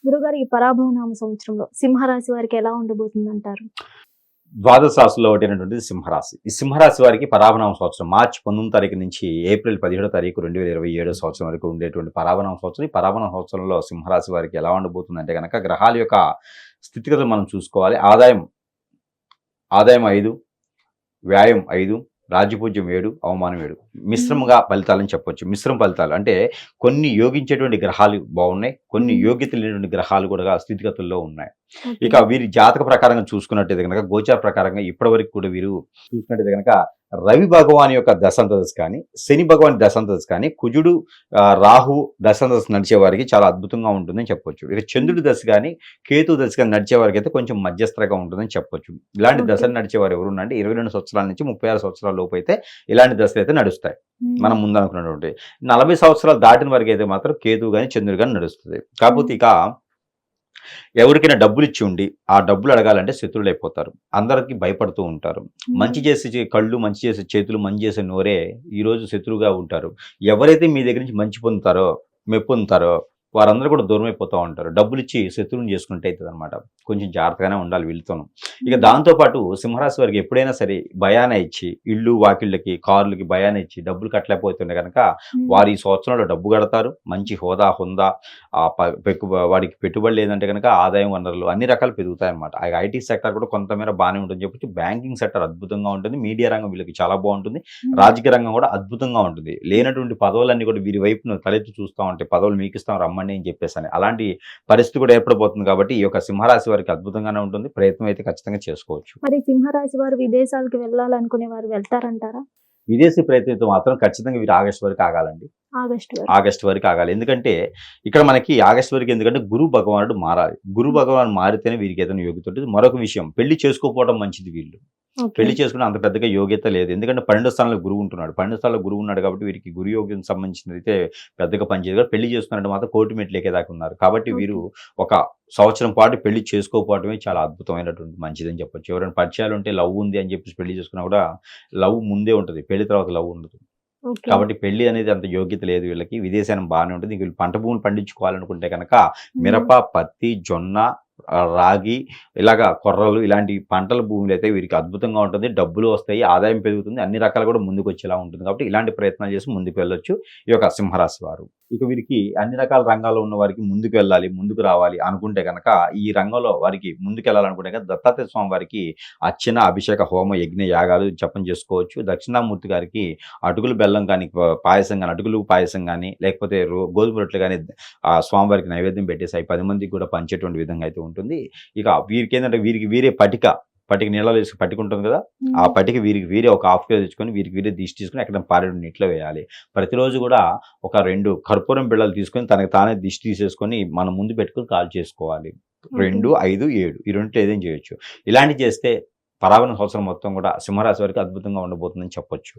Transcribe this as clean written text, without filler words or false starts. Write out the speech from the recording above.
గురుగారు ఈ పరాభవనామ సంవత్సరంలో సింహరాశి వారికి ఎలా ఉండబోతుందంటారు? ద్వాదశ రాశుల్లో ఒకటైనటువంటిది సింహరాశి. ఈ సింహరాశి వారికి పరాభవనామ సంవత్సరం మార్చి 19 తారీఖు నుంచి ఏప్రిల్ 17 తారీఖు 2027 సంవత్సరం వరకు ఉండేటువంటి పరాభవనామ సంవత్సరం. ఈ పరాభవనామ సంవత్సరంలో సింహరాశి వారికి ఎలా ఉండబోతుందంటే గనక గ్రహాల యొక్క స్థితిగతులు మనం చూసుకోవాలి. ఆదాయం 5, వ్యయం 5, రాజ్యపూజ్యం 7, అవమానం 7. హ్మ్. మిశ్రమంగా ఫలితాలని చెప్పొచ్చు. మిశ్రమ ఫలితాలు అంటే కొన్ని యోగించేటువంటి గ్రహాలు బాగున్నాయి. కొన్ని హ్మ్. యోగ్యత లేనటువంటి గ్రహాలు కూడా స్థితిగతుల్లో ఉన్నాయి. ఓకే. ఇక వీరి జాతక ప్రకారంగా చూసుకున్నట్టయితే గనక గోచార ప్రకారంగా ఇప్పటివరకు కూడా వీరు చూసుకున్నట్టయితే గనక రవి భగవాన్ యొక్క దశాంతదశ కానీ, శని భగవాన్ దశాంతదశ కానీ, కుజుడు రాహు దశాంతదశ నడిచే వారికి చాలా అద్భుతంగా ఉంటుందని చెప్పొచ్చు. ఇక హ్మ్. చంద్రుడి దశ కానీ, కేతు దశ కానీ నడిచే వారికి అయితే కొంచెం మధ్యస్థంగా ఉంటుందని చెప్పొచ్చు. ఇలాంటి ఓకే. దశలు నడిచేవారు ఎవరున్నారంటే 22 సంవత్సరాల నుంచి 36 సంవత్సరాల లోపు అయితే ఇలాంటి దశలు అయితే నడుస్తాయి. హ్మ్. మనం ముందు అనుకున్నటువంటి 40 సంవత్సరాలు దాటిన వరకు అయితే మాత్రం కేతువు కానీ, చంద్రుడు కానీ నడుస్తుంది. కాకపోతే హ్మ్. ఇక ఎవరికైనా డబ్బులిచ్చి ఉండి, ఆ డబ్బులు అడగాలంటే శత్రువులైపోతారు. అందరికి భయపడుతూ ఉంటారు. హ్మ్. మంచి చేసే కళ్ళు, మంచి చేసే చేతులు, మంచి చేసే నోరే ఈరోజు శత్రువుగా ఉంటారు. ఎవరైతే మీ దగ్గర నుంచి మంచి పొందుతారో, మెప్పు పొందుతారో వారందరూ కూడా దూరమైపోతా ఉంటారు. డబ్బులిచ్చి శత్రువుని చేసుకున్నట్టు అయితదనమాట. కొంచెం జాగ్రత్తగానే ఉండాలి వీళ్ళతోను. ఇక హ్మ్. దాంతో పాటు సింహరాశి వారికి ఎప్పుడైనా సరే భయాన ఇచ్చి, ఇళ్ళు, వాకిళ్ళకి, కార్లకి భయాన ఇచ్చి డబ్బులు కట్టలేకపోతుండే గనక హ్మ్. వారు ఈ సంవత్సరంలో డబ్బు కడతారు. మంచి హోదా, హుందా వాడికి పెట్టుబడి లేదంటే గనక ఆదాయం వనరులు అన్ని రకాలు పెరుగుతాయన్నమాట. ఆ ఐటీ సెక్టార్ కూడా కొంతమేర బానే ఉంటుందని చెప్పొచ్చు. బ్యాంకింగ్ సెక్టార్ అద్భుతంగా ఉంటుంది. మీడియా రంగం వీళ్ళకి చాలా బావుంటుంది. హ్మ్. రాజకీయ రంగం కూడా అద్భుతంగా ఉంటుంది. లేనటువంటి పదవులన్నీ కూడా వీరి వైపున తలెత్తి చూస్తా ఉంటాయి. పదవులు మీకిస్తాం రమ్మండి అని చెప్పేసని. అలాంటి పరిస్థితి కూడా ఏర్పడబోతుంది కాబట్టి ఈ యొక్క సింహరాశి వారికి అద్భుతంగానే ఉంటుంది. ప్రయత్నం అయితే ఖచ్చితంగా చేసుకోవచ్చు. మరి సింహరాశి వారు విదేశాలకు వెళ్ళాలనుకునే వారు వెళ్తారంటారా? విదేశీ ప్రయత్నంతో మాత్రం ఖచ్చితంగా వీరు ఆగస్టు వరకు ఆగాలండి. ఆగస్టు వరకు. ఆగస్టు వరకు ఆగాలి. ఎందుకంటే ఇక్కడ మనకి ఆగస్టు వరకు ఎందుకంటే గురు భగవానుడు మారాలి. గురు హ్మ్. భగవానుడు మారితేనే వీరికి ఏదైనా యోగ్యత ఉంటుంది. మరొక విషయం పెళ్లి చేసుకోకపోవడం మంచిది వీళ్ళు. ఓకే. పెళ్లి చేసుకునే అంత పెద్దగా యోగ్యత లేదు. ఎందుకంటే 12వ స్థానంలో గురువు ఉంటున్నాడు. 12వ స్థానంలో గురువు ఉన్నాడు కాబట్టి వీరికి గురు యోగ్యతకు సంబంధించినదైతే పెద్దగా పనిచేయదు. కాబట్టి పెళ్లి చేసుకున్నట్టు మాత్రం కోర్టు మెట్లు ఎక్కేదాకా ఉన్నారు. కాబట్టి వీరు ఓకే. ఒక సంవత్సరం పాటు పెళ్లి చేసుకోకపోవడమే చాలా అద్భుతమైనటువంటి మంచిదని చెప్పొచ్చు. ఎవరైనా పరిచయాలు ఉంటే లవ్ ఉంది అని చెప్పేసి పెళ్లి చేసుకున్నా కూడా లవ్ ముందే ఉంటది. పెళ్లి తర్వాత లవ్ ఉండదు. ఓకే. కాబట్టి పెళ్లి అనేది అంత యోగ్యత లేదు వీళ్ళకి. విదేశానం బానే ఉంటుంది. వీళ్ళు పంట భూములు పండించుకోవాలనుకుంటే గనక హ్మ్. మిరప, పత్తి, జొన్న, రాగి ఇలాగ కొర్రలు ఇలాంటి పంటల భూములైతే వీరికి అద్భుతంగా ఉంటుంది. డబ్బులు వస్తాయి. ఆదాయం పెరుగుతుంది. అన్ని రకాలు కూడా ముందుకొచ్చేలా ఉంటుంది. కాబట్టి ఇలాంటి ప్రయత్నాలు చేసి ముందుకు వెళ్ళొచ్చు. ఈ యొక్క సింహరాశి వారు. ఇక వీరికి అన్ని రకాల రంగాల్లో ఉన్న వారికి ముందుకు వెళ్ళాలి, ముందుకు రావాలి అనుకుంటే గనక ఈ రంగంలో వారికి ముందుకెళ్ళాలనుకుంటే గనక దత్తాత్రేయ స్వామి వారికి అర్చన, అభిషేక, హోమ, యజ్ఞ, యాగాలు జపం చేసుకోవచ్చు. దక్షిణామూర్తి గారికి అటుకులు బెల్లం గాని, పాయసం గాని, అటుకులు పాయసం గాని, లేకపోతే గోధుమ రొట్టెలు గాని స్వామివారికి నైవేద్యం పెట్టేసి అయి 10 మందికి కూడా పంచేటువంటి విధంగా అయితే ఉంటుంది. ఇక వీరికేందంటే వీరికి వీరే పటిక నీళ్ళలో ఏసి పటిక ఉంటుంది కదా! ఆ హ్మ్. పటిక వీరికి వీరే ఒక హాఫ్ కిలో తెచ్చుకొని వీరికి వీరే దిష్టి తీసుకొని ఎక్కడైనా పారేడు నీటిలో వేయాలి. ప్రతిరోజు కూడా ఒక 2 కర్పూరం బిళ్ళలు తీసుకొని తనకు తానే దిష్టి తీసేసుకొని మన ముందు పెట్టుకొని కాల్చేసుకోవాలి. ఓకే. 2, 5, 7 ఈ రెండిట్లో ఏదైనా చేయొచ్చు. ఇలాంటివి చేస్తే పరాబన సంవత్సరం మొత్తం కూడా సింహరాశి వారికి అద్భుతంగా ఉండబోతుందని చెప్పొచ్చు.